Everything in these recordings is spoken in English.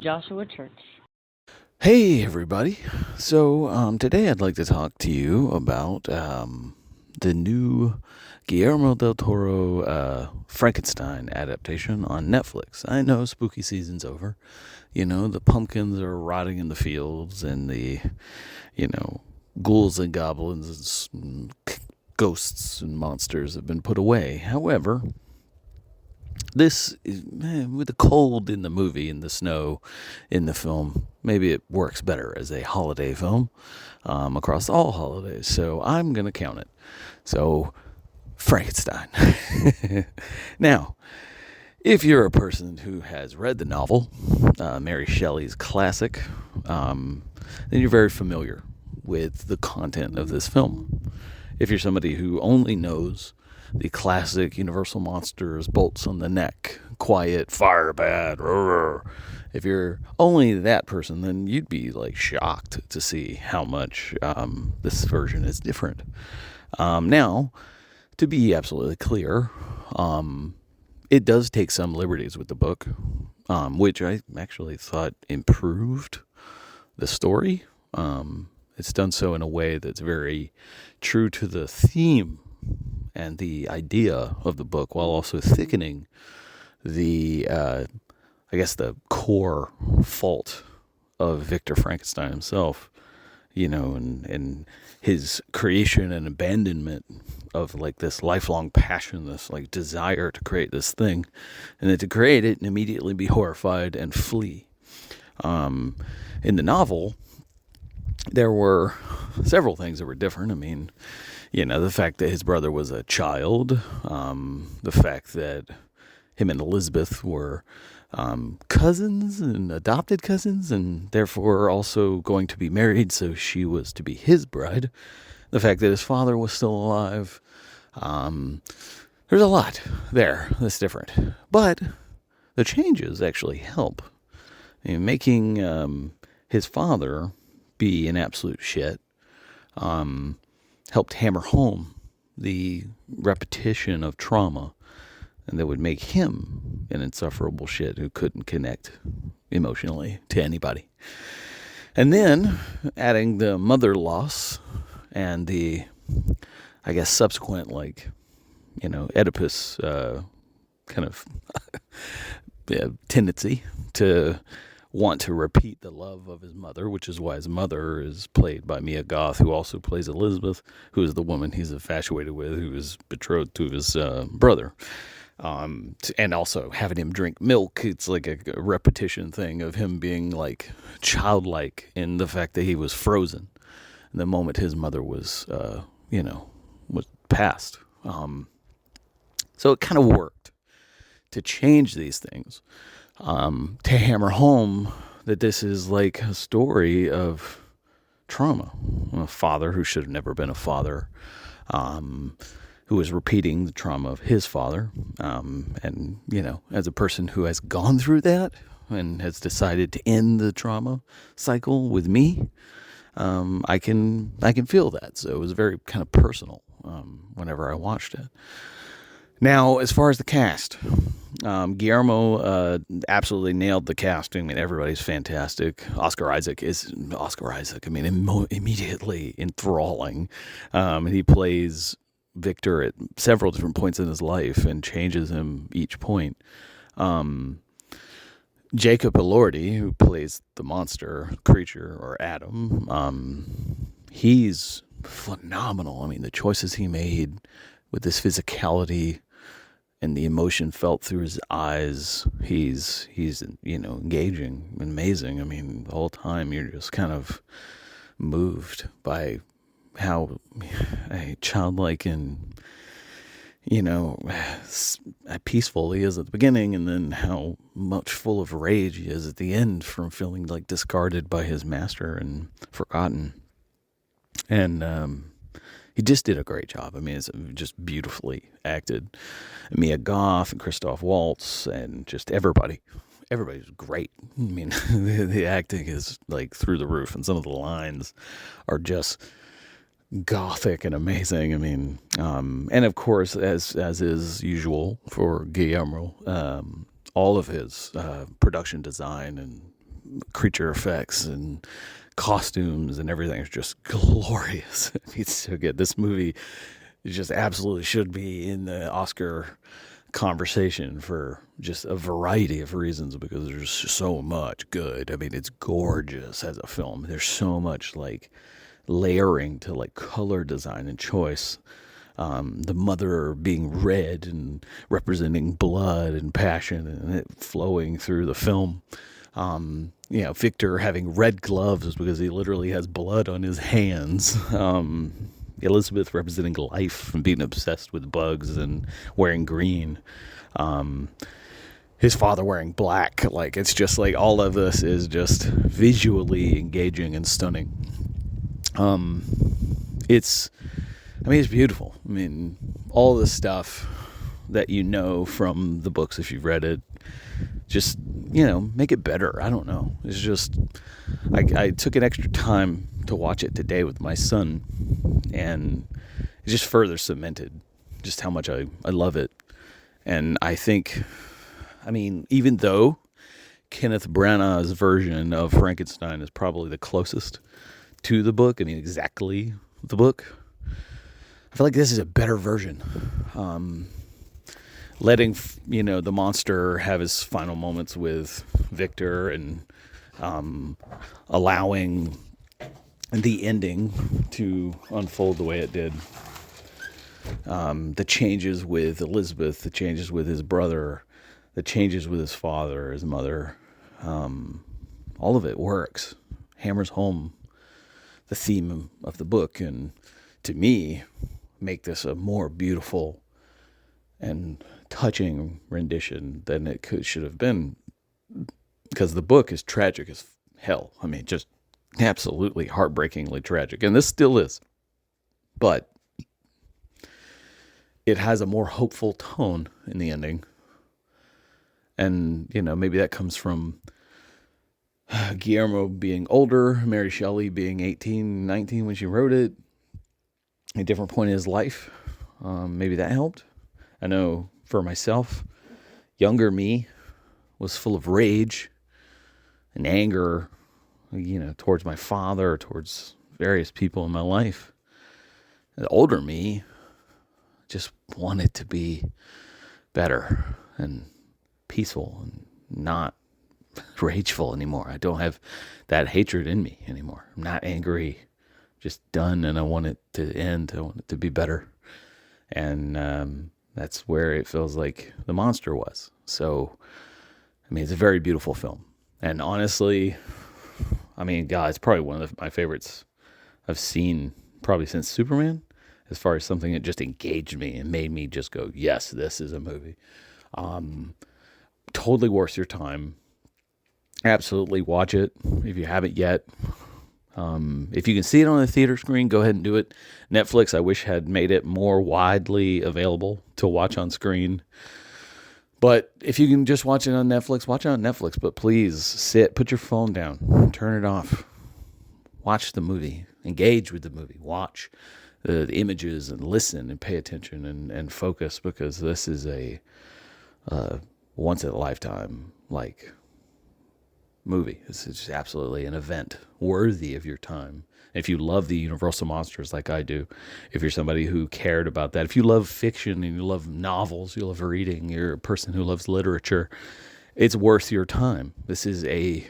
Joshua Church. Hey, everybody. So, today I'd like to talk to you about the new Guillermo Del Toro Frankenstein adaptation on Netflix. I know spooky season's over. You know, the pumpkins are rotting in the fields, and ghouls and goblins and ghosts and monsters have been put away. However, this is, with the cold in the movie and the snow in the film, maybe it works better as a holiday film across all holidays. So I'm going to count it. So, Frankenstein. Now, if you're a person who has read the novel, Mary Shelley's classic, then you're very familiar with the content of this film. If you're somebody who only knows the classic Universal Monsters, bolts on the neck, quiet, fire bad, if you're only that person, then you'd be like shocked to see how much this version is different. Now, to be absolutely clear, it does take some liberties with the book, which I actually thought improved the story. It's done so in a way that's very true to the theme and the idea of the book, while also thickening the core fault of Victor Frankenstein himself, and his creation and abandonment of like this lifelong passion, this like desire to create this thing, and then to create it and immediately be horrified and flee. In the novel, there were several things that were different. I mean, the fact that his brother was a child, the fact that him and Elizabeth were cousins and adopted cousins, and therefore also going to be married, so she was to be his bride. The fact that his father was still alive. There's a lot there that's different. But the changes actually help. Making his father be an absolute shit helped hammer home the repetition of trauma, and that would make him an insufferable shit who couldn't connect emotionally to anybody. And then adding the mother loss and the, subsequent, Oedipus kind of tendency to want to repeat the love of his mother, which is why his mother is played by Mia Goth, who also plays Elizabeth, who is the woman he's infatuated with, who is betrothed to his brother. And also having him drink milk, it's like a repetition thing of him being like childlike in the fact that he was frozen the moment his mother was, was passed. So it kind of worked to change these things. To hammer home that this is like a story of trauma. A father who should have never been a father, who is repeating the trauma of his father. And, as a person who has gone through that and has decided to end the trauma cycle with me, I can feel that. So it was very kind of personal whenever I watched it. Now, as far as the cast, Guillermo absolutely nailed the casting. I mean, everybody's fantastic. Oscar Isaac. I mean, immediately enthralling. He plays Victor at several different points in his life and changes him each point. Jacob Elordi, who plays the monster creature or Adam, he's phenomenal. I mean, the choices he made with this physicality and the emotion felt through his eyes, he's engaging, amazing. I mean, the whole time you're just kind of moved by how childlike and, peaceful he is at the beginning, and then how much full of rage he is at the end from feeling like discarded by his master and forgotten. And he just did a great job. I mean, it's just beautifully acted. Mia Goth and Christoph Waltz and just everybody. Everybody's great. I mean, the acting is like through the roof, and some of the lines are just gothic and amazing. I mean, and of course, as is usual for Guillermo, all of his production design and creature effects and costumes and everything is just glorious. It's so good. This movie just absolutely should be in the Oscar conversation for just a variety of reasons, because there's so much good. I mean, it's gorgeous as a film. There's so much like layering to like color design and choice. The mother being red and representing blood and passion and it flowing through the film. Victor having red gloves because he literally has blood on his hands. Elizabeth representing life and being obsessed with bugs and wearing green. His father wearing black. Like, it's just like all of this is just visually engaging and stunning. It's beautiful. I mean, all the stuff that you know from the books, if you've read it, just, make it better. I don't know. It's just, I took an extra time to watch it today with my son, and it just further cemented just how much I love it. And I think, even though Kenneth Branagh's version of Frankenstein is probably the closest to the book, exactly the book, I feel like this is a better version. Letting, the monster have his final moments with Victor and allowing the ending to unfold the way it did. The changes with Elizabeth, the changes with his brother, the changes with his father, his mother, all of it works. Hammers home the theme of the book, and to me, make this a more beautiful and touching rendition than it should have been, because the book is tragic as hell. Just absolutely heartbreakingly tragic, and this still is, but it has a more hopeful tone in the ending. And maybe that comes from Guillermo being older, Mary Shelley being 18, 19 when she wrote it, a different point in his life. Maybe that helped. I know for myself, younger me was full of rage and anger, towards my father, towards various people in my life. The older me just wanted to be better and peaceful and not rageful anymore. I don't have that hatred in me anymore. I'm not angry, just done, and I want it to end. I want it to be better. And that's where it feels like the monster was. So, it's a very beautiful film. And honestly, God, it's probably one of my favorites I've seen probably since Superman, as far as something that just engaged me and made me just go, yes, this is a movie. Totally worth your time. Absolutely watch it if you haven't yet. If you can see it on the theater screen, go ahead and do it. Netflix, I wish, had made it more widely available to watch on screen. But if you can just watch it on Netflix, watch it on Netflix. But please put your phone down, turn it off. Watch the movie. Engage with the movie. Watch the images and listen and pay attention and focus, because this is a once in a lifetime movie. It's just absolutely an event worthy of your time. If you love the Universal monsters like I do, if you're somebody who cared about that, if you love fiction and you love novels, you love reading, you're a person who loves literature, it's worth your time. This is a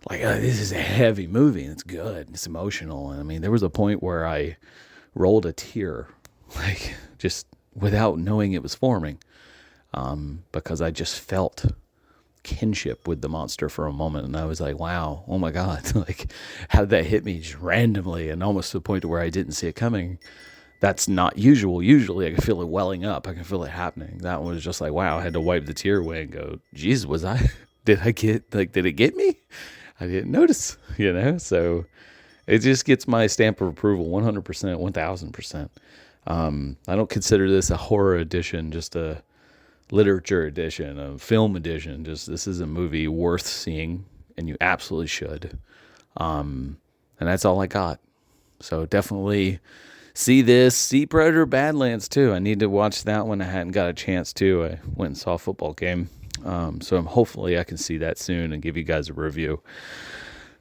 heavy movie, and it's good. It's emotional. And there was a point where I rolled a tear, just without knowing it was forming, because I just felt kinship with the monster for a moment, and I was like, wow, oh my God, how did that hit me just randomly and almost to the point where I didn't see it coming. That's not usual. Usually I can feel it welling up, I can feel it happening. That one was just like, wow, I had to wipe the tear away and go, geez, did it get me? I didn't notice, so it just gets my stamp of approval 100%, 1000%. I don't consider this a horror edition, just a literature edition, a film edition. Just, this is a movie worth seeing, and you absolutely should. And that's all I got. So definitely see this. See Predator Badlands too. I need to watch that one. I hadn't got a chance to. I went and saw a football game So hopefully I can see that soon and give you guys a review.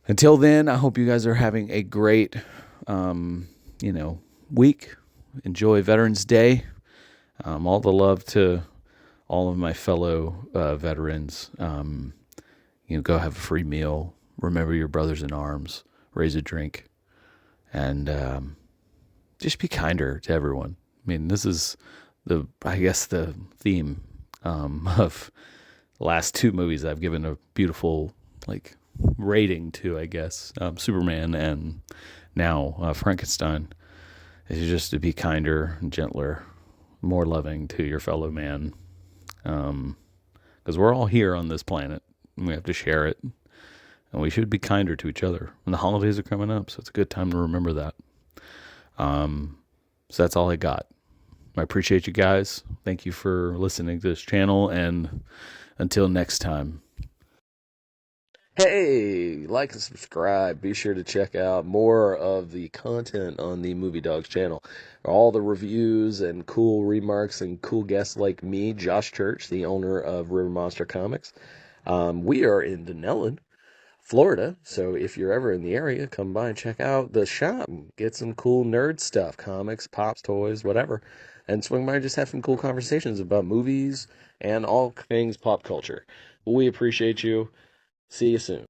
Until then, I hope you guys are having a great, week. Enjoy Veterans Day. All the love to all of my fellow veterans. Go have a free meal. Remember your brothers in arms. Raise a drink. And just be kinder to everyone. I mean, this is the theme of the last two movies I've given a beautiful rating to, I guess. Superman and now Frankenstein. Is just to be kinder and gentler, more loving to your fellow man. Because we're all here on this planet and we have to share it. And we should be kinder to each other. And the holidays are coming up, so it's a good time to remember that. So that's all I got. I appreciate you guys. Thank you for listening to this channel, and until next time. Hey, like and subscribe. Be sure to check out more of the content on the Movie Dogs channel. All the reviews and cool remarks and cool guests like me, Josh Church, the owner of River Monster Comics. We are in Dunnellon, Florida, so if you're ever in the area, come by and check out the shop. Get some cool nerd stuff, comics, pops, toys, whatever. And swing by and just have some cool conversations about movies and all things pop culture. We appreciate you. See you soon.